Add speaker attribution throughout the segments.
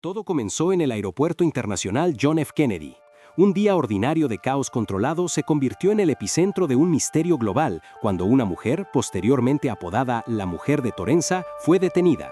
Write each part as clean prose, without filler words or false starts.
Speaker 1: Todo comenzó en el Aeropuerto Internacional John F. Kennedy. Un día ordinario de caos controlado se convirtió en el epicentro de un misterio global cuando una mujer, posteriormente apodada la Mujer de Torenza, fue detenida.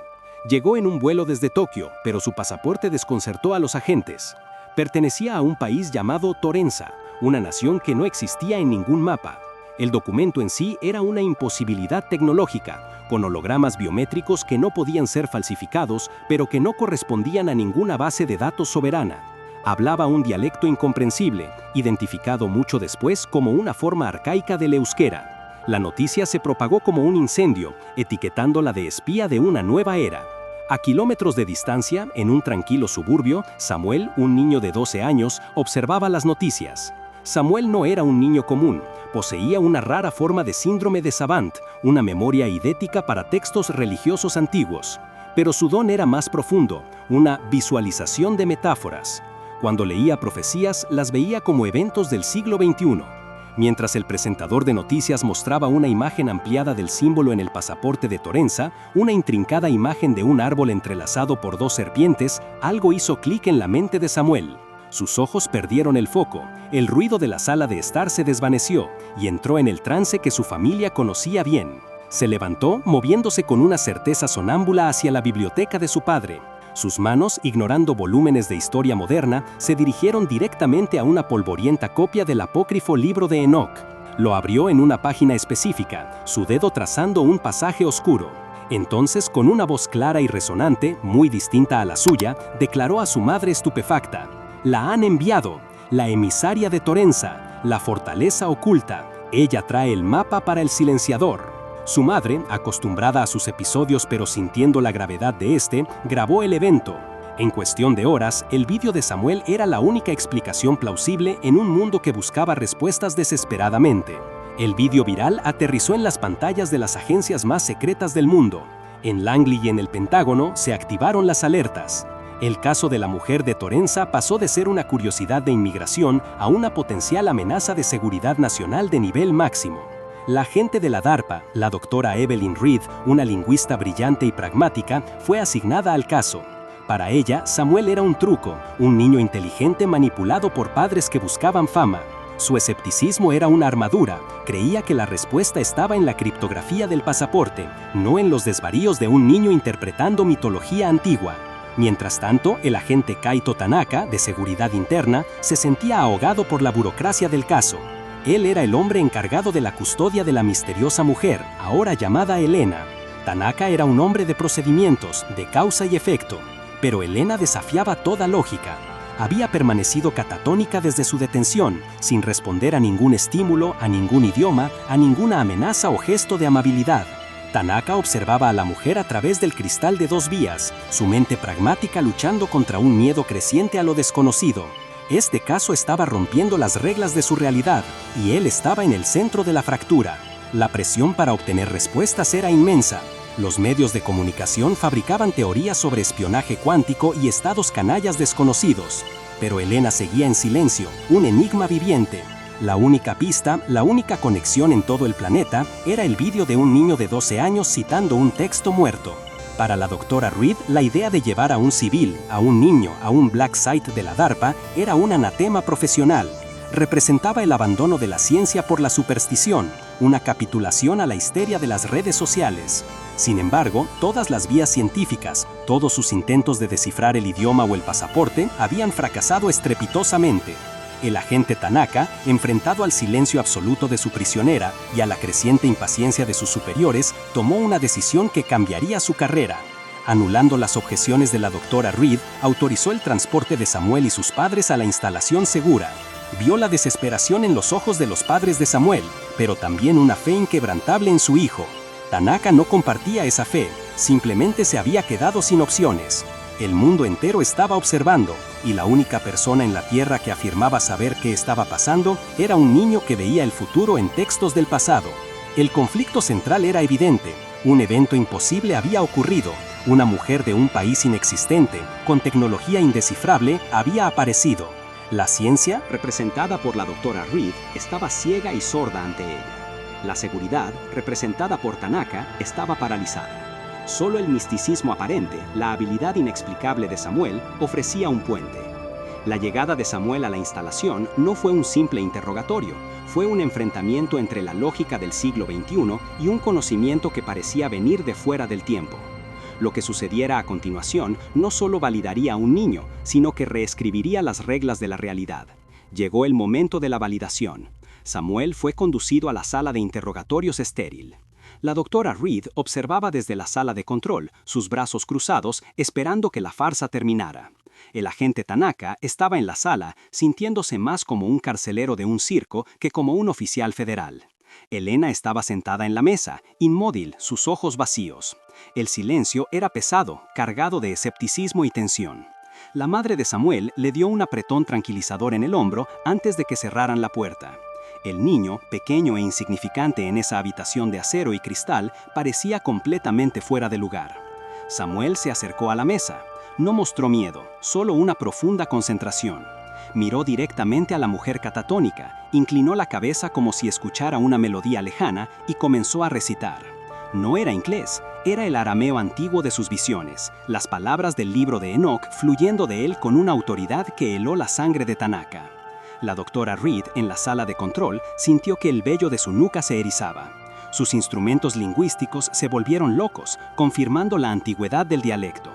Speaker 1: Llegó en un vuelo desde Tokio, pero su pasaporte desconcertó a los agentes. Pertenecía a un país llamado Torenza, una nación que no existía en ningún mapa. El documento en sí era una imposibilidad tecnológica, con hologramas biométricos que no podían ser falsificados, pero que no correspondían a ninguna base de datos soberana. Hablaba un dialecto incomprensible, identificado mucho después como una forma arcaica del euskera. La noticia se propagó como un incendio, etiquetándola de espía de una nueva era. A kilómetros de distancia, en un tranquilo suburbio, Samuel, un niño de 12 años, observaba las noticias. Samuel no era un niño común, poseía una rara forma de síndrome de Savant, una memoria idética para textos religiosos antiguos. Pero su don era más profundo, una visualización de metáforas. Cuando leía profecías, las veía como eventos del siglo XXI. Mientras el presentador de noticias mostraba una imagen ampliada del símbolo en el pasaporte de Torenza, una intrincada imagen de un árbol entrelazado por dos serpientes, algo hizo clic en la mente de Samuel. Sus ojos perdieron el foco, el ruido de la sala de estar se desvaneció y entró en el trance que su familia conocía bien. Se levantó, moviéndose con una certeza sonámbula hacia la biblioteca de su padre. Sus manos, ignorando volúmenes de historia moderna, se dirigieron directamente a una polvorienta copia del apócrifo libro de Enoch. Lo abrió en una página específica, su dedo trazando un pasaje oscuro. Entonces, con una voz clara y resonante, muy distinta a la suya, declaró a su madre estupefacta: «La han enviado, la emisaria de Torenza, la fortaleza oculta. Ella trae el mapa para el silenciador». Su madre, acostumbrada a sus episodios pero sintiendo la gravedad de este, grabó el evento. En cuestión de horas, el vídeo de Samuel era la única explicación plausible en un mundo que buscaba respuestas desesperadamente. El vídeo viral aterrizó en las pantallas de las agencias más secretas del mundo. En Langley y en el Pentágono se activaron las alertas. El caso de la Mujer de Torenza pasó de ser una curiosidad de inmigración a una potencial amenaza de seguridad nacional de nivel máximo. La agente de la DARPA, la doctora Evelyn Reed, una lingüista brillante y pragmática, fue asignada al caso. Para ella, Samuel era un truco, un niño inteligente manipulado por padres que buscaban fama. Su escepticismo era una armadura, creía que la respuesta estaba en la criptografía del pasaporte, no en los desvaríos de un niño interpretando mitología antigua. Mientras tanto, el agente Kaito Tanaka, de Seguridad Interna, se sentía ahogado por la burocracia del caso. Él era el hombre encargado de la custodia de la misteriosa mujer, ahora llamada Elena. Tanaka era un hombre de procedimientos, de causa y efecto, pero Elena desafiaba toda lógica. Había permanecido catatónica desde su detención, sin responder a ningún estímulo, a ningún idioma, a ninguna amenaza o gesto de amabilidad. Tanaka observaba a la mujer a través del cristal de dos vías, su mente pragmática luchando contra un miedo creciente a lo desconocido. Este caso estaba rompiendo las reglas de su realidad, y él estaba en el centro de la fractura. La presión para obtener respuestas era inmensa. Los medios de comunicación fabricaban teorías sobre espionaje cuántico y estados canallas desconocidos. Pero Elena seguía en silencio, un enigma viviente. La única pista, la única conexión en todo el planeta, era el vídeo de un niño de 12 años citando un texto muerto. Para la doctora Reed, la idea de llevar a un civil, a un niño, a un black site de la DARPA era un anatema profesional. Representaba el abandono de la ciencia por la superstición, una capitulación a la histeria de las redes sociales. Sin embargo, todas las vías científicas, todos sus intentos de descifrar el idioma o el pasaporte, habían fracasado estrepitosamente. El agente Tanaka, enfrentado al silencio absoluto de su prisionera y a la creciente impaciencia de sus superiores, tomó una decisión que cambiaría su carrera. Anulando las objeciones de la doctora Reed, autorizó el transporte de Samuel y sus padres a la instalación segura. Vio la desesperación en los ojos de los padres de Samuel, pero también una fe inquebrantable en su hijo. Tanaka no compartía esa fe, simplemente se había quedado sin opciones. El mundo entero estaba observando, y la única persona en la Tierra que afirmaba saber qué estaba pasando era un niño que veía el futuro en textos del pasado. El conflicto central era evidente, un evento imposible había ocurrido, una mujer de un país inexistente, con tecnología indescifrable, había aparecido. La ciencia, representada por la doctora Reed, estaba ciega y sorda ante ella. La seguridad, representada por Tanaka, estaba paralizada. Solo el misticismo aparente, la habilidad inexplicable de Samuel, ofrecía un puente. La llegada de Samuel a la instalación no fue un simple interrogatorio, fue un enfrentamiento entre la lógica del siglo XXI y un conocimiento que parecía venir de fuera del tiempo. Lo que sucediera a continuación no solo validaría a un niño, sino que reescribiría las reglas de la realidad. Llegó el momento de la validación. Samuel fue conducido a la sala de interrogatorios estéril. La doctora Reed observaba desde la sala de control, sus brazos cruzados, esperando que la farsa terminara. El agente Tanaka estaba en la sala, sintiéndose más como un carcelero de un circo que como un oficial federal. Elena estaba sentada en la mesa, inmóvil, sus ojos vacíos. El silencio era pesado, cargado de escepticismo y tensión. La madre de Samuel le dio un apretón tranquilizador en el hombro antes de que cerraran la puerta. El niño, pequeño e insignificante en esa habitación de acero y cristal, parecía completamente fuera de lugar. Samuel se acercó a la mesa. No mostró miedo, solo una profunda concentración. Miró directamente a la mujer catatónica, inclinó la cabeza como si escuchara una melodía lejana y comenzó a recitar. No era inglés, era el arameo antiguo de sus visiones, las palabras del libro de Enoch fluyendo de él con una autoridad que heló la sangre de Tanaka. La doctora Reed, en la sala de control, sintió que el vello de su nuca se erizaba. Sus instrumentos lingüísticos se volvieron locos, confirmando la antigüedad del dialecto.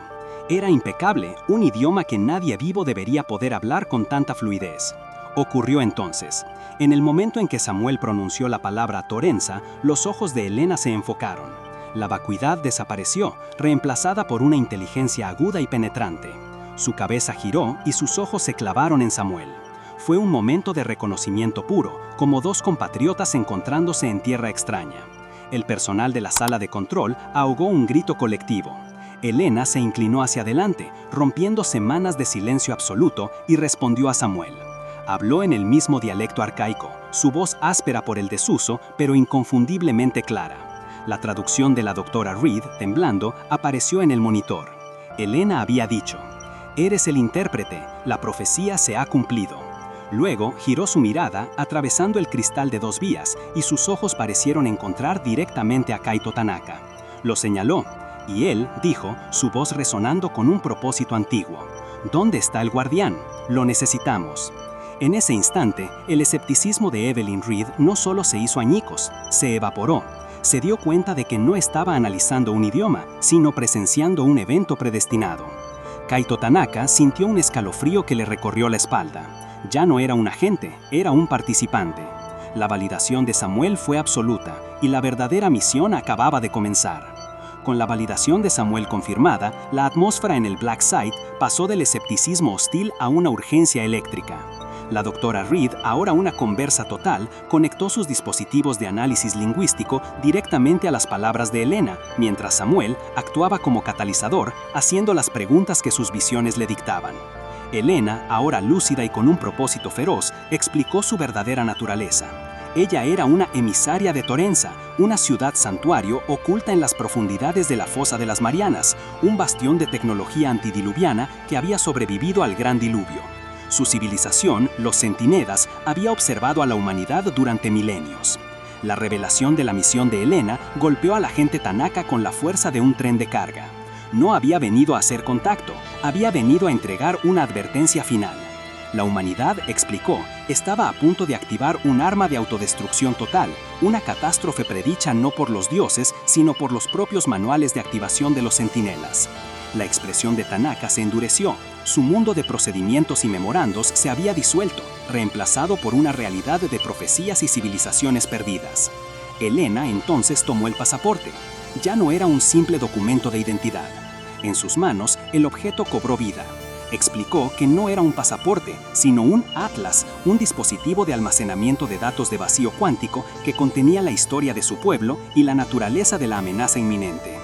Speaker 1: Era impecable, un idioma que nadie vivo debería poder hablar con tanta fluidez. Ocurrió entonces. En el momento en que Samuel pronunció la palabra Torenza, los ojos de Elena se enfocaron. La vacuidad desapareció, reemplazada por una inteligencia aguda y penetrante. Su cabeza giró y sus ojos se clavaron en Samuel. Fue un momento de reconocimiento puro, como dos compatriotas encontrándose en tierra extraña. El personal de la sala de control ahogó un grito colectivo. Elena se inclinó hacia adelante, rompiendo semanas de silencio absoluto, y respondió a Samuel. Habló en el mismo dialecto arcaico, su voz áspera por el desuso, pero inconfundiblemente clara. La traducción de la doctora Reed, temblando, apareció en el monitor. Elena había dicho: «Eres el intérprete, la profecía se ha cumplido». Luego giró su mirada, atravesando el cristal de dos vías, y sus ojos parecieron encontrar directamente a Kaito Tanaka. Lo señaló. Y él dijo, su voz resonando con un propósito antiguo: «¿Dónde está el guardián? Lo necesitamos». En ese instante, el escepticismo de Evelyn Reed no solo se hizo añicos, se evaporó. Se dio cuenta de que no estaba analizando un idioma, sino presenciando un evento predestinado. Kaito Tanaka sintió un escalofrío que le recorrió la espalda. Ya no era un agente, era un participante. La validación de Samuel fue absoluta, y la verdadera misión acababa de comenzar. Con la validación de Samuel confirmada, la atmósfera en el Black Site pasó del escepticismo hostil a una urgencia eléctrica. La doctora Reed, ahora una conversa total, conectó sus dispositivos de análisis lingüístico directamente a las palabras de Elena, mientras Samuel actuaba como catalizador, haciendo las preguntas que sus visiones le dictaban. Elena, ahora lúcida y con un propósito feroz, explicó su verdadera naturaleza. Ella era una emisaria de Torenza, una ciudad santuario oculta en las profundidades de la Fosa de las Marianas, un bastión de tecnología antidiluviana que había sobrevivido al gran diluvio. Su civilización, los centinedas, había observado a la humanidad durante milenios. La revelación de la misión de Elena golpeó al agente Tanaka con la fuerza de un tren de carga. No había venido a hacer contacto, había venido a entregar una advertencia final. La humanidad, explicó, estaba a punto de activar un arma de autodestrucción total, una catástrofe predicha no por los dioses, sino por los propios manuales de activación de los centinelas. La expresión de Tanaka se endureció. Su mundo de procedimientos y memorandos se había disuelto, reemplazado por una realidad de profecías y civilizaciones perdidas. Elena entonces tomó el pasaporte. Ya no era un simple documento de identidad. En sus manos, el objeto cobró vida. Explicó que no era un pasaporte, sino un atlas, un dispositivo de almacenamiento de datos de vacío cuántico que contenía la historia de su pueblo y la naturaleza de la amenaza inminente.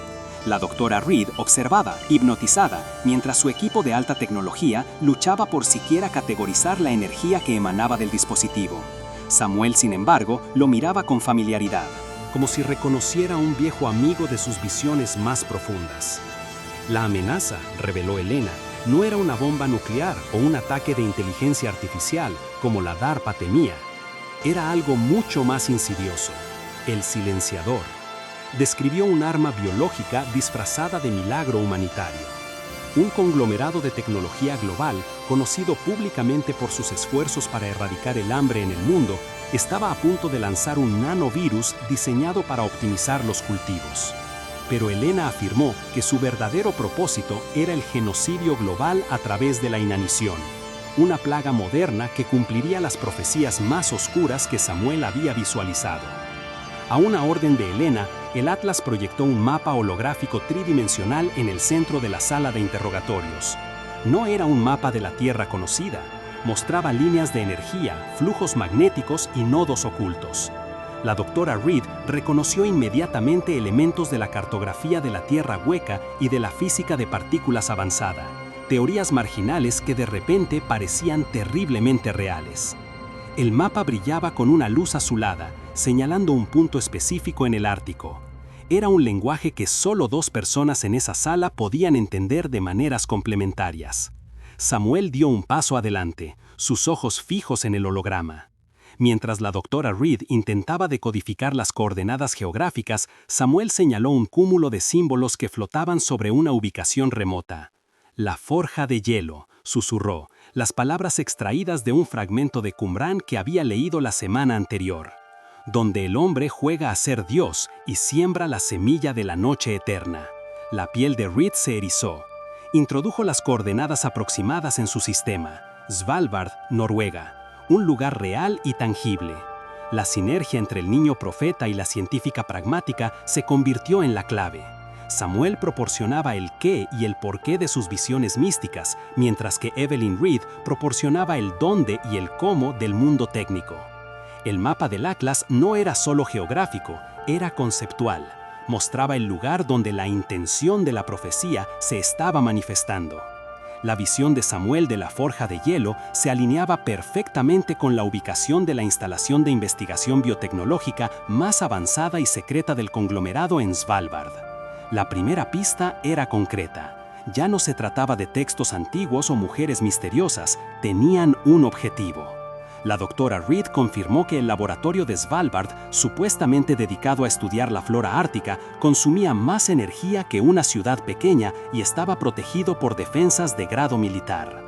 Speaker 1: La doctora Reed observaba, hipnotizada, mientras su equipo de alta tecnología luchaba por siquiera categorizar la energía que emanaba del dispositivo. Samuel, sin embargo, lo miraba con familiaridad,
Speaker 2: como si reconociera a un viejo amigo de sus visiones más profundas. La amenaza, reveló Elena, no era una bomba nuclear o un ataque de inteligencia artificial como la DARPA temía. Era algo mucho más insidioso: el silenciador. describió un arma biológica disfrazada de milagro humanitario. Un conglomerado de tecnología global, conocido públicamente por sus esfuerzos para erradicar el hambre en el mundo, estaba a punto de lanzar un nanovirus diseñado para optimizar los cultivos. Pero Elena afirmó que su verdadero propósito era el genocidio global a través de la inanición, una plaga moderna que cumpliría las profecías más oscuras que Samuel había visualizado. A una orden de Elena, el Atlas proyectó un mapa holográfico tridimensional en el centro de la sala de interrogatorios. No era un mapa de la Tierra conocida, mostraba líneas de energía, flujos magnéticos y nodos ocultos. La doctora Reed reconoció inmediatamente elementos de la cartografía de la Tierra hueca y de la física de partículas avanzada, teorías marginales que de repente parecían terriblemente reales. El mapa brillaba con una luz azulada, señalando un punto específico en el Ártico. Era un lenguaje que solo 2 personas en esa sala podían entender de maneras complementarias. Samuel dio un paso adelante, sus ojos fijos en el holograma. Mientras la doctora Reed intentaba decodificar las coordenadas geográficas, Samuel señaló un cúmulo de símbolos que flotaban sobre una ubicación remota. La forja de hielo, susurró, las palabras extraídas de un fragmento de Qumrán que había leído la semana anterior. Donde el hombre juega a ser Dios y siembra la semilla de la noche eterna. La piel de Reed se erizó. Introdujo las coordenadas aproximadas en su sistema. Svalbard, Noruega. Un lugar real y tangible. La sinergia entre el niño profeta y la científica pragmática se convirtió en la clave. Samuel proporcionaba el qué y el porqué de sus visiones místicas, mientras que Evelyn Reed proporcionaba el dónde y el cómo del mundo técnico. El mapa del Atlas no era solo geográfico, era conceptual. Mostraba el lugar donde la intención de la profecía se estaba manifestando. La visión de Samuel de la forja de hielo se alineaba perfectamente con la ubicación de la instalación de investigación biotecnológica más avanzada y secreta del conglomerado en Svalbard. La primera pista era concreta. Ya no se trataba de textos antiguos o mujeres misteriosas, tenían un objetivo. La doctora Reed confirmó que el laboratorio de Svalbard, supuestamente dedicado a estudiar la flora ártica, consumía más energía que una ciudad pequeña y estaba protegido por defensas de grado militar.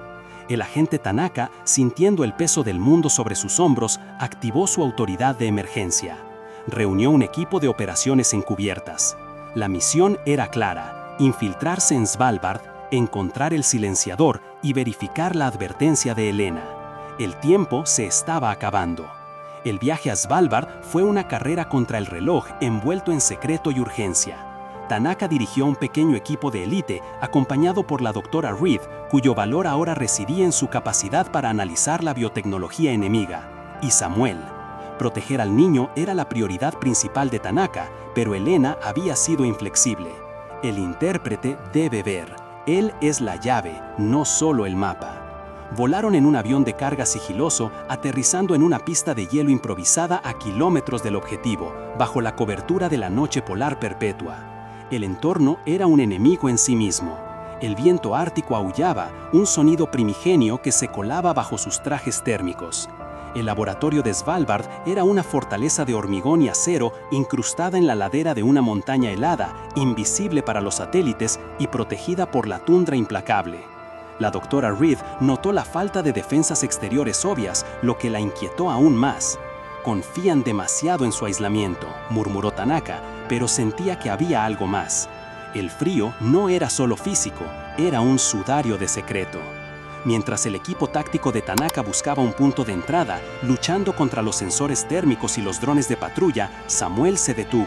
Speaker 2: El agente Tanaka, sintiendo el peso del mundo sobre sus hombros, activó su autoridad de emergencia. Reunió un equipo de operaciones encubiertas. La misión era clara: infiltrarse en Svalbard, encontrar el silenciador y verificar la advertencia de Elena. El tiempo se estaba acabando. El viaje a Svalbard fue una carrera contra el reloj envuelto en secreto y urgencia. Tanaka dirigió un pequeño equipo de élite acompañado por la doctora Reed, cuyo valor ahora residía en su capacidad para analizar la biotecnología enemiga. Y Samuel. Proteger al niño era la prioridad principal de Tanaka, pero Elena había sido inflexible. El intérprete debe ver. Él es la llave, no solo el mapa. Volaron en un avión de carga sigiloso, aterrizando en una pista de hielo improvisada a kilómetros del objetivo, bajo la cobertura de la noche polar perpetua. El entorno era un enemigo en sí mismo. El viento ártico aullaba, un sonido primigenio que se colaba bajo sus trajes térmicos. El laboratorio de Svalbard era una fortaleza de hormigón y acero incrustada en la ladera de una montaña helada, invisible para los satélites y protegida por la tundra implacable. La doctora Reed notó la falta de defensas exteriores obvias, lo que la inquietó aún más. Confían demasiado en su aislamiento, murmuró Tanaka, pero sentía que había algo más. El frío no era solo físico, era un sudario de secreto. Mientras el equipo táctico de Tanaka buscaba un punto de entrada, luchando contra los sensores térmicos y los drones de patrulla, Samuel se detuvo.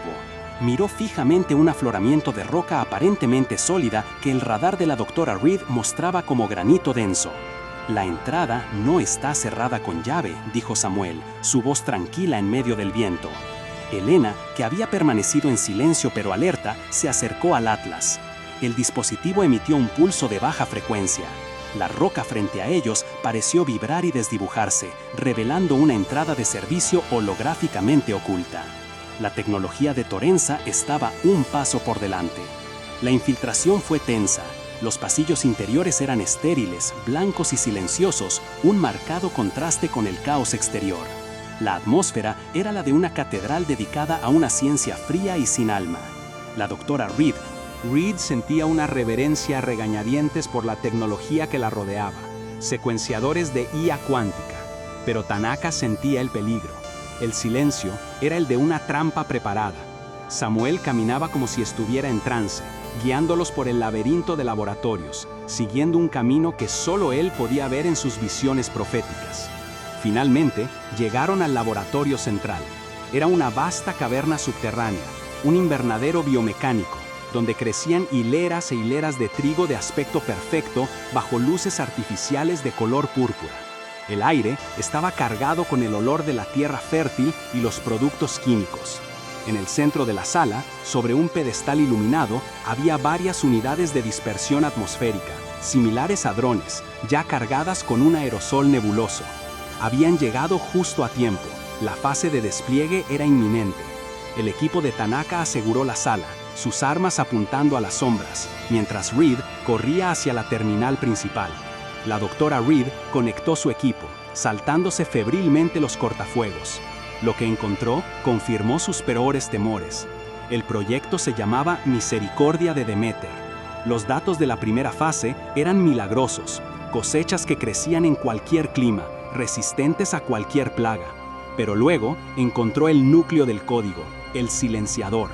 Speaker 2: Miró fijamente un afloramiento de roca aparentemente sólida que el radar de la doctora Reed mostraba como granito denso. La entrada no está cerrada con llave, dijo Samuel, su voz tranquila en medio del viento. Elena, que había permanecido en silencio pero alerta, se acercó al Atlas. El dispositivo emitió un pulso de baja frecuencia. La roca frente a ellos pareció vibrar y desdibujarse, revelando una entrada de servicio holográficamente oculta. La tecnología de Torenza estaba un paso por delante. La infiltración fue tensa. Los pasillos interiores eran estériles, blancos y silenciosos, un marcado contraste con el caos exterior. La atmósfera era la de una catedral dedicada a una ciencia fría y sin alma. La doctora Reed sentía una reverencia a regañadientes por la tecnología que la rodeaba, secuenciadores de IA cuántica. Pero Tanaka sentía el peligro. El silencio era el de una trampa preparada. Samuel caminaba como si estuviera en trance, guiándolos por el laberinto de laboratorios, siguiendo un camino que solo él podía ver en sus visiones proféticas. Finalmente, llegaron al laboratorio central. Era una vasta caverna subterránea, un invernadero biomecánico, donde crecían hileras e hileras de trigo de aspecto perfecto bajo luces artificiales de color púrpura. El aire estaba cargado con el olor de la tierra fértil y los productos químicos. En el centro de la sala, sobre un pedestal iluminado, había varias unidades de dispersión atmosférica, similares a drones, ya cargadas con un aerosol nebuloso. Habían llegado justo a tiempo. La fase de despliegue era inminente. El equipo de Tanaka aseguró la sala, sus armas apuntando a las sombras, mientras Reed corría hacia la terminal principal. La doctora Reed conectó su equipo, saltándose febrilmente los cortafuegos. Lo que encontró confirmó sus peores temores. El proyecto se llamaba Misericordia de Deméter. Los datos de la primera fase eran milagrosos, cosechas que crecían en cualquier clima, resistentes a cualquier plaga. Pero luego encontró el núcleo del código, el silenciador.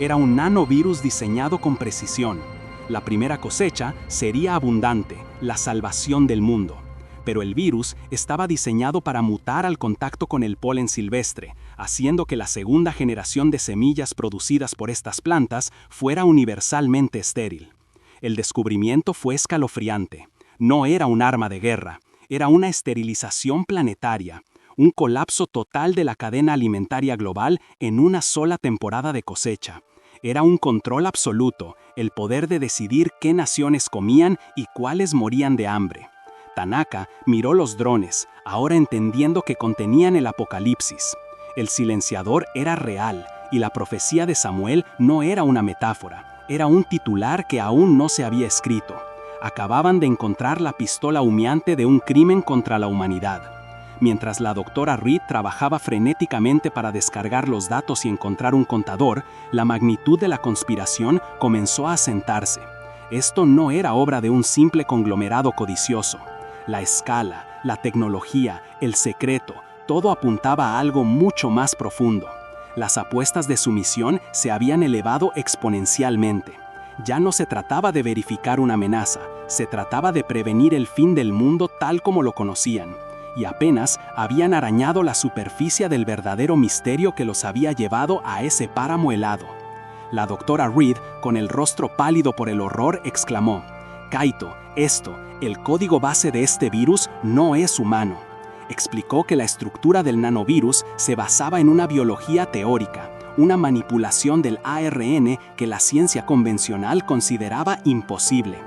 Speaker 2: Era un nanovirus diseñado con precisión. La primera cosecha sería abundante, la salvación del mundo. Pero el virus estaba diseñado para mutar al contacto con el polen silvestre, haciendo que la segunda generación de semillas producidas por estas plantas fuera universalmente estéril. El descubrimiento fue escalofriante. No era un arma de guerra, era una esterilización planetaria, un colapso total de la cadena alimentaria global en una sola temporada de cosecha. Era un control absoluto, el poder de decidir qué naciones comían y cuáles morían de hambre. Tanaka miró los drones, ahora entendiendo que contenían el apocalipsis. El silenciador era real, y la profecía de Samuel no era una metáfora, era un titular que aún no se había escrito. Acababan de encontrar la pistola humeante de un crimen contra la humanidad. Mientras la doctora Reed trabajaba frenéticamente para descargar los datos y encontrar un contador, la magnitud de la conspiración comenzó a asentarse. Esto no era obra de un simple conglomerado codicioso. La escala, la tecnología, el secreto, todo apuntaba a algo mucho más profundo. Las apuestas de sumisión se habían elevado exponencialmente. Ya no se trataba de verificar una amenaza, se trataba de prevenir el fin del mundo tal como lo conocían. Y apenas habían arañado la superficie del verdadero misterio que los había llevado a ese páramo helado. La doctora Reed, con el rostro pálido por el horror, exclamó: «Kaito, el código base de este virus no es humano». Explicó que la estructura del nanovirus se basaba en una biología teórica, una manipulación del ARN que la ciencia convencional consideraba imposible.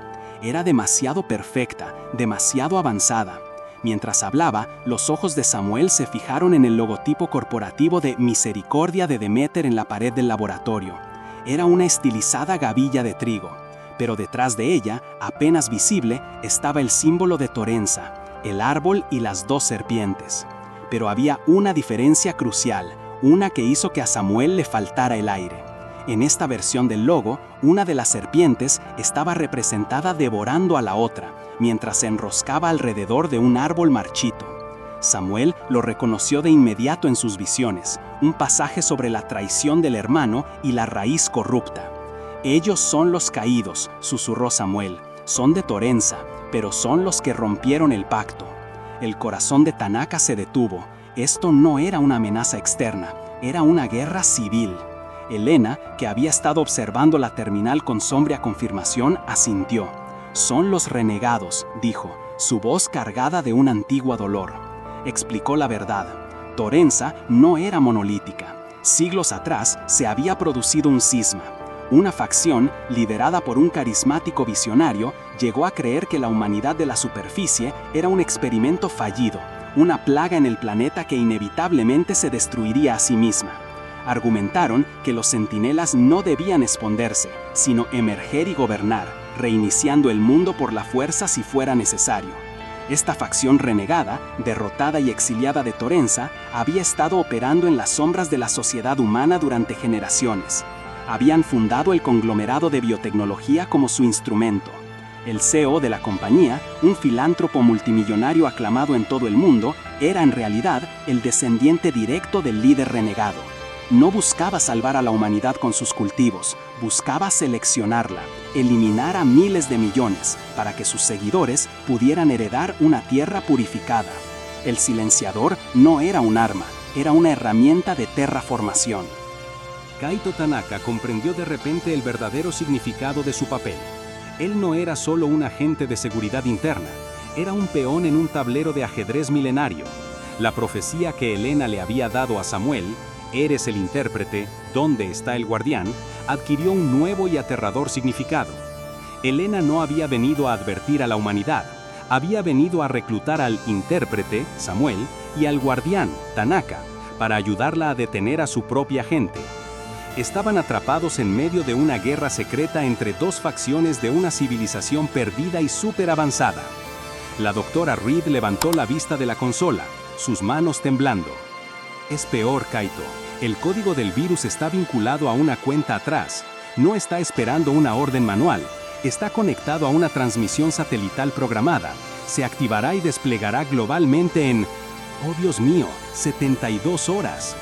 Speaker 2: Era demasiado perfecta, demasiado avanzada. Mientras hablaba, los ojos de Samuel se fijaron en el logotipo corporativo de Misericordia de Deméter en la pared del laboratorio. Era una estilizada gavilla de trigo, pero detrás de ella, apenas visible, estaba el símbolo de Torenza, el árbol y las dos serpientes. Pero había una diferencia crucial, una que hizo que a Samuel le faltara el aire. En esta versión del logo, una de las serpientes estaba representada devorando a la otra, mientras se enroscaba alrededor de un árbol marchito. Samuel lo reconoció de inmediato en sus visiones, un pasaje sobre la traición del hermano y la raíz corrupta. «Ellos son los caídos», susurró Samuel, «son de Torenza, pero son los que rompieron el pacto». El corazón de Tanaka se detuvo. Esto no era una amenaza externa, era una guerra civil. Elena, que había estado observando la terminal con sombría confirmación, asintió. «Son los renegados», dijo, su voz cargada de un antiguo dolor. Explicó la verdad. Torenza no era monolítica. Siglos atrás se había producido un cisma. Una facción, liderada por un carismático visionario, llegó a creer que la humanidad de la superficie era un experimento fallido, una plaga en el planeta que inevitablemente se destruiría a sí misma. Argumentaron que los centinelas no debían esconderse, sino emerger y gobernar, reiniciando el mundo por la fuerza si fuera necesario.
Speaker 1: Esta facción renegada, derrotada y exiliada de Torenza, había estado operando en las sombras de la sociedad humana durante generaciones. Habían fundado el conglomerado de biotecnología como su instrumento. El CEO de la compañía, un filántropo multimillonario aclamado en todo el mundo, era en realidad el descendiente directo del líder renegado. No buscaba salvar a la humanidad con sus cultivos, buscaba seleccionarla, eliminar a miles de millones para que sus seguidores pudieran heredar una tierra purificada. El silenciador no era un arma, era una herramienta de terraformación.
Speaker 2: Kaito Tanaka comprendió de repente el verdadero significado de su papel. Él no era solo un agente de seguridad interna, era un peón en un tablero de ajedrez milenario. La profecía que Helena le había dado a Samuel, «Eres el intérprete, ¿dónde está el guardián?», adquirió un nuevo y aterrador significado. Helena no había venido a advertir a la humanidad, había venido a reclutar al intérprete, Samuel, y al guardián, Tanaka, para ayudarla a detener a su propia gente. Estaban atrapados en medio de una guerra secreta entre dos facciones de una civilización perdida y súper avanzada. La doctora Reed levantó la vista de la consola, sus manos temblando. Es peor, Kaito. El código del virus está vinculado a una cuenta atrás. No está esperando una orden manual. Está conectado a una transmisión satelital programada. Se activará y desplegará globalmente en... ¡Oh, Dios mío! 72 horas.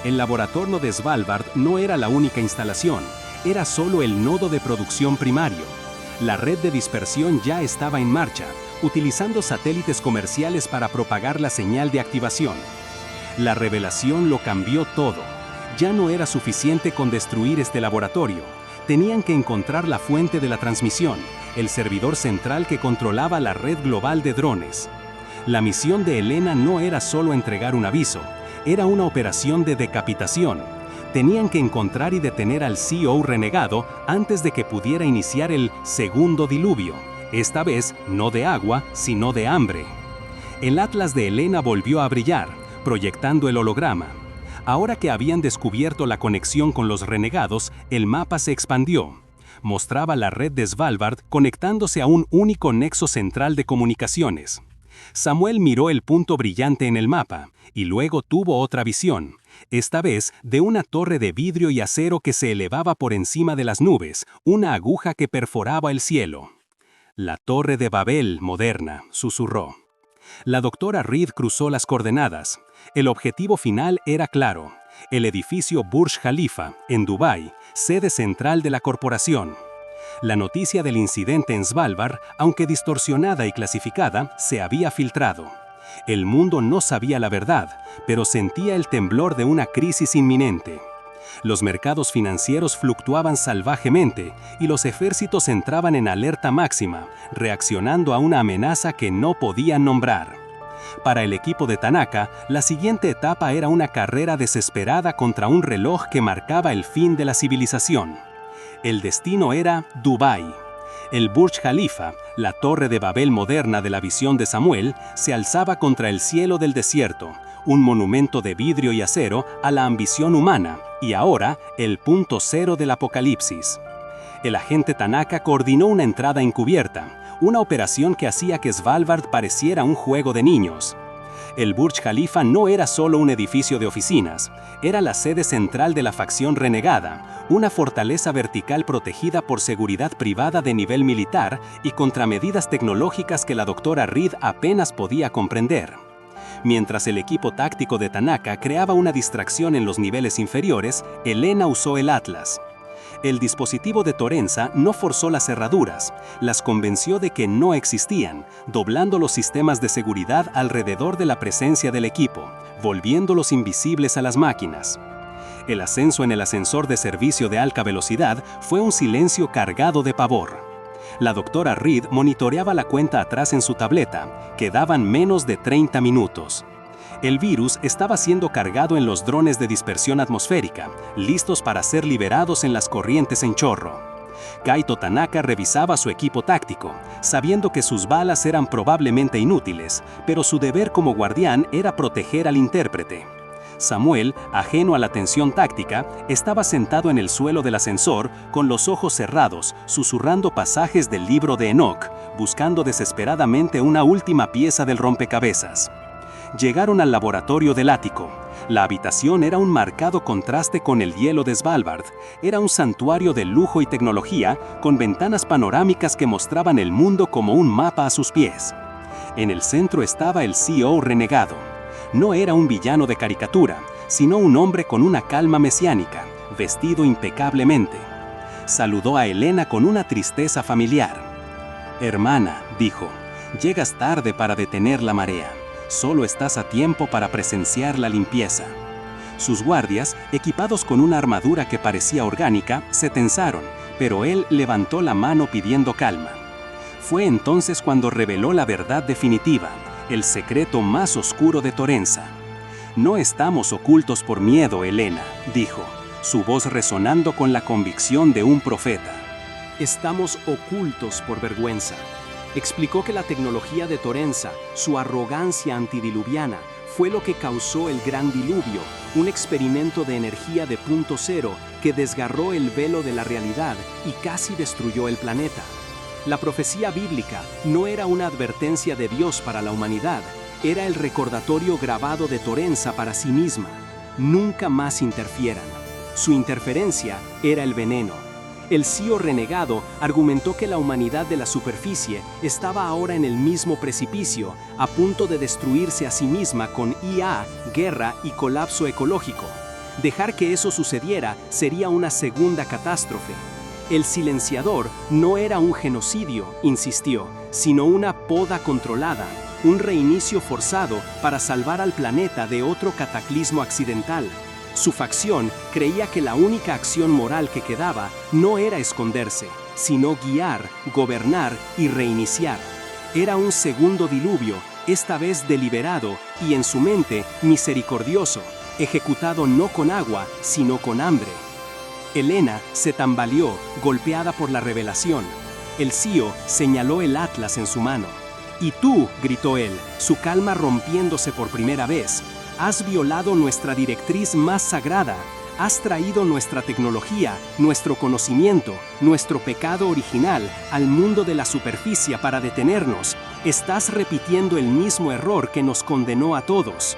Speaker 2: El laboratorio de Svalbard no era la única instalación, era solo el nodo de producción primario. La red de dispersión ya estaba en marcha, utilizando satélites comerciales para propagar la señal de activación. La revelación lo cambió todo. Ya no era suficiente con destruir este laboratorio. Tenían que encontrar la fuente de la transmisión, el servidor central que controlaba la red global de drones. La misión de Helena no era solo entregar un aviso, era una operación de decapitación. Tenían que encontrar y detener al CEO renegado antes de que pudiera iniciar el segundo diluvio, esta vez no de agua, sino de hambre. El atlas de Helena volvió a brillar, proyectando el holograma. Ahora que habían descubierto la conexión con los renegados, el mapa se expandió. Mostraba la red de Svalbard conectándose a un único nexo central de comunicaciones. Samuel miró el punto brillante en el mapa, y luego tuvo otra visión, esta vez de una torre de vidrio y acero que se elevaba por encima de las nubes, una aguja que perforaba el cielo. «La Torre de Babel moderna», susurró. La doctora Reed cruzó las coordenadas. El objetivo final era claro, el edificio Burj Khalifa, en Dubái, sede central de la corporación. La noticia del incidente en Svalbard, aunque distorsionada y clasificada, se había filtrado. El mundo no sabía la verdad, pero sentía el temblor de una crisis inminente. Los mercados financieros fluctuaban salvajemente y los ejércitos entraban en alerta máxima, reaccionando a una amenaza que no podían nombrar. Para el equipo de Tanaka, la siguiente etapa era una carrera desesperada contra un reloj que marcaba el fin de la civilización. El destino era Dubái. El Burj Khalifa, la torre de Babel moderna de la visión de Samuel, se alzaba contra el cielo del desierto, un monumento de vidrio y acero a la ambición humana, y ahora el punto cero del apocalipsis. El agente Tanaka coordinó una entrada encubierta, una operación que hacía que Svalbard pareciera un juego de niños. El Burj Khalifa no era solo un edificio de oficinas, era la sede central de la facción renegada, una fortaleza vertical protegida por seguridad privada de nivel militar y contramedidas tecnológicas que la doctora Reed apenas podía comprender. Mientras el equipo táctico de Tanaka creaba una distracción en los niveles inferiores, Helena usó el Atlas. El dispositivo de Torenza no forzó las cerraduras, las convenció de que no existían, doblando los sistemas de seguridad alrededor de la presencia del equipo, volviéndolos invisibles a las máquinas. El ascenso en el ascensor de servicio de alta velocidad fue un silencio cargado de pavor. La doctora Reed monitoreaba la cuenta atrás en su tableta, quedaban menos de 30 minutos. El virus estaba siendo cargado en los drones de dispersión atmosférica, listos para ser liberados en las corrientes en chorro. Kaito Tanaka revisaba su equipo táctico, sabiendo que sus balas eran probablemente inútiles, pero su deber como guardián era proteger al intérprete. Samuel, ajeno a la tensión táctica, estaba sentado en el suelo del ascensor con los ojos cerrados, susurrando pasajes del libro de Enoch, buscando desesperadamente una última pieza del rompecabezas. Llegaron al laboratorio del ático. La habitación era un marcado contraste con el hielo de Svalbard. Era un santuario de lujo y tecnología, con ventanas panorámicas que mostraban el mundo como un mapa a sus pies. En el centro estaba el CEO renegado. No era un villano de caricatura, sino un hombre con una calma mesiánica, vestido impecablemente. Saludó a Elena con una tristeza familiar. «Hermana», dijo, «llegas tarde para detener la marea. Solo estás a tiempo para presenciar la limpieza». Sus guardias, equipados con una armadura que parecía orgánica, se tensaron, pero él levantó la mano pidiendo calma. Fue entonces cuando reveló la verdad definitiva, el secreto más oscuro de Torenza. «No estamos ocultos por miedo, Elena», dijo, su voz resonando con la convicción de un profeta.
Speaker 1: «Estamos ocultos por vergüenza». Explicó que la tecnología de Torenza, su arrogancia antidiluviana, fue lo que causó el gran diluvio, un experimento de energía de punto cero que desgarró el velo de la realidad y casi destruyó el planeta. La profecía bíblica no era una advertencia de Dios para la humanidad, era el recordatorio grabado de Torenza para sí misma. Nunca más interfieran. Su interferencia era el veneno. El CEO renegado argumentó que la humanidad de la superficie estaba ahora en el mismo precipicio, a punto de destruirse a sí misma con IA, guerra y colapso ecológico. Dejar que eso sucediera sería una segunda catástrofe. El silenciador no era un genocidio, insistió, sino una poda controlada, un reinicio forzado para salvar al planeta de otro cataclismo accidental. Su facción creía que la única acción moral que quedaba no era esconderse, sino guiar, gobernar y reiniciar. Era un segundo diluvio, esta vez deliberado y en su mente misericordioso, ejecutado no con agua, sino con hambre. Elena se tambaleó, golpeada por la revelación. El CEO señaló el atlas en su mano. «Y tú», gritó él, su calma rompiéndose por primera vez, «has violado nuestra directriz más sagrada, has traído nuestra tecnología, nuestro conocimiento, nuestro pecado original al mundo de la superficie para detenernos. Estás repitiendo el mismo error que nos condenó a todos».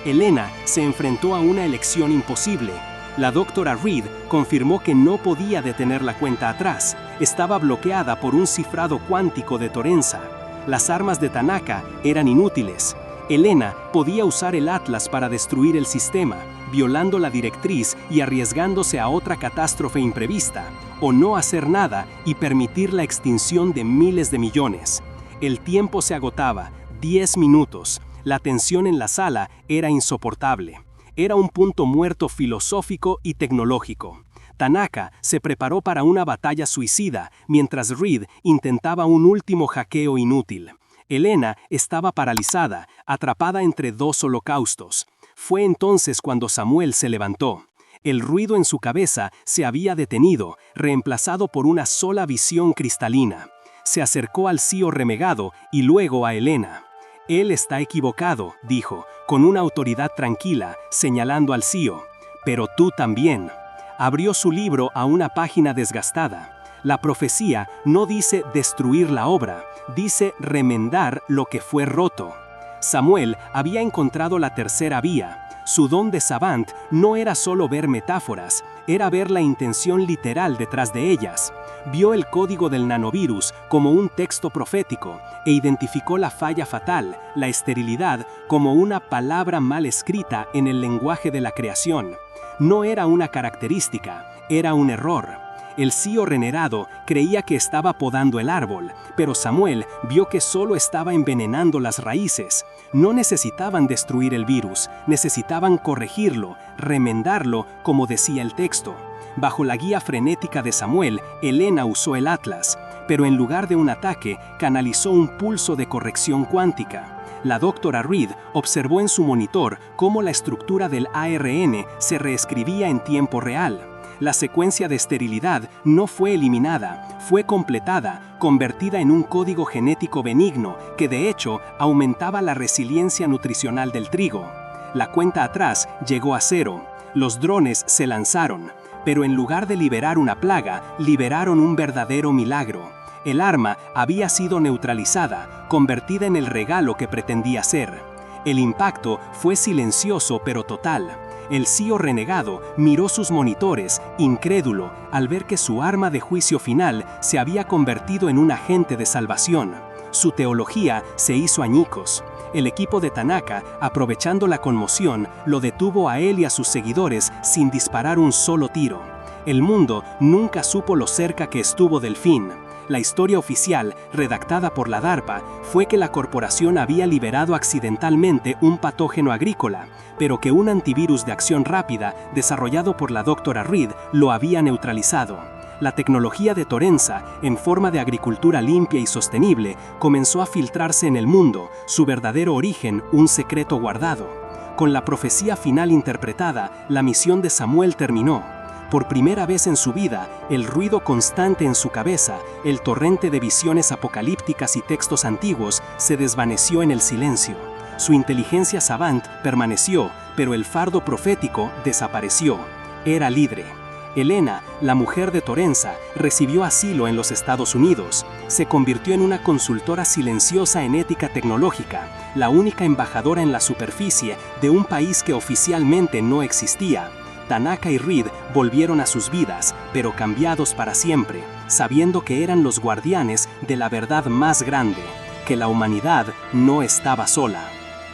Speaker 1: Elena se enfrentó a una elección imposible. La doctora Reed confirmó que no podía detener la cuenta atrás. Estaba bloqueada por un cifrado cuántico de Torenza. Las armas de Tanaka eran inútiles. Elena podía usar el Atlas para destruir el sistema, violando la directriz y arriesgándose a otra catástrofe imprevista, o no hacer nada y permitir la extinción de miles de millones. El tiempo se agotaba, 10 minutos. La tensión en la sala era insoportable. Era un punto muerto filosófico y tecnológico. Tanaka se preparó para una batalla suicida, mientras Reed intentaba un último hackeo inútil. Elena estaba paralizada, atrapada entre dos holocaustos. Fue entonces cuando Samuel se levantó. El ruido en su cabeza se había detenido, reemplazado por una sola visión cristalina. Se acercó al CEO remegado y luego a Elena. «Él está equivocado», dijo, con una autoridad tranquila, señalando al CEO. «Pero tú también». Abrió su libro a una página desgastada. La profecía no dice destruir la obra, dice remendar lo que fue roto. Samuel había encontrado la tercera vía. Su don de savant no era solo ver metáforas, era ver la intención literal detrás de ellas. Vio el código del nanovirus como un texto profético e identificó la falla fatal, la esterilidad, como una palabra mal escrita en el lenguaje de la creación. No era una característica, era un error. El CEO renegado creía que estaba podando el árbol, pero Samuel vio que solo estaba envenenando las raíces. No necesitaban destruir el virus, necesitaban corregirlo, remendarlo, como decía el texto. Bajo la guía frenética de Samuel, Elena usó el Atlas, pero en lugar de un ataque, canalizó un pulso de corrección cuántica. La doctora Reed observó en su monitor cómo la estructura del ARN se reescribía en tiempo real. La secuencia de esterilidad no fue eliminada, fue completada, convertida en un código genético benigno que de hecho aumentaba la resiliencia nutricional del trigo. La cuenta atrás llegó a 0. Los drones se lanzaron, pero en lugar de liberar una plaga, liberaron un verdadero milagro. El arma había sido neutralizada, convertida en el regalo que pretendía ser. El impacto fue silencioso pero total. El CEO renegado miró sus monitores, incrédulo, al ver que su arma de juicio final se había convertido en un agente de salvación. Su teología se hizo añicos. El equipo de Tanaka, aprovechando la conmoción, lo detuvo a él y a sus seguidores sin disparar un solo tiro. El mundo nunca supo lo cerca que estuvo del fin. La historia oficial, redactada por la DARPA, fue que la corporación había liberado accidentalmente un patógeno agrícola, pero que un antivirus de acción rápida, desarrollado por la doctora Reed, lo había neutralizado. La tecnología de Torenza, en forma de agricultura limpia y sostenible, comenzó a filtrarse en el mundo, su verdadero origen un secreto guardado. Con la profecía final interpretada, la misión de Samuel terminó. Por primera vez en su vida, el ruido constante en su cabeza, el torrente de visiones apocalípticas y textos antiguos, se desvaneció en el silencio. Su inteligencia savant permaneció, pero el fardo profético desapareció. Era libre. Elena, la mujer de Torenza, recibió asilo en los Estados Unidos. Se convirtió en una consultora silenciosa en ética tecnológica, la única embajadora en la superficie de un país que oficialmente no existía. Tanaka y Reed volvieron a sus vidas, pero cambiados para siempre, sabiendo que eran los guardianes de la verdad más grande, que la humanidad no estaba sola.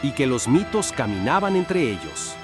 Speaker 2: Y que los mitos caminaban entre ellos.